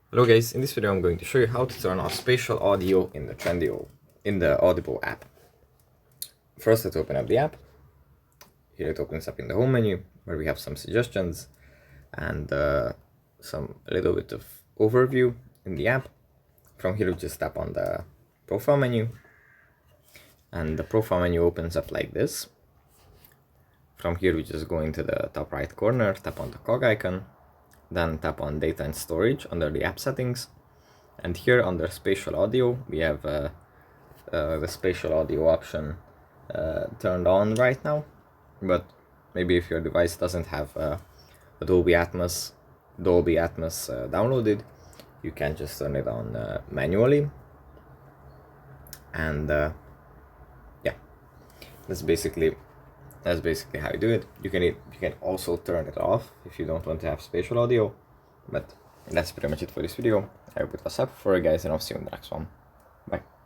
Hello guys, in this video I'm going to show you how to turn off spatial audio in the Audible app. First, let's open up the app. Here it opens up in the home menu where we have some suggestions and a little bit of overview in the app. From here we just tap on the profile menu and the profile menu opens up like this. From here we just go into the top right corner, tap on the cog icon, then tap on data and storage under the app settings, and here under spatial audio we have the spatial audio option turned on right now, but maybe if your device doesn't have a Dolby Atmos downloaded, you can just turn it on manually. And yeah, that's basically how you do it. You can also turn it off if you don't want to have spatial audio, but that's pretty much it for this video. I hope it was helpful for you guys, and I'll see you in the next one. Bye.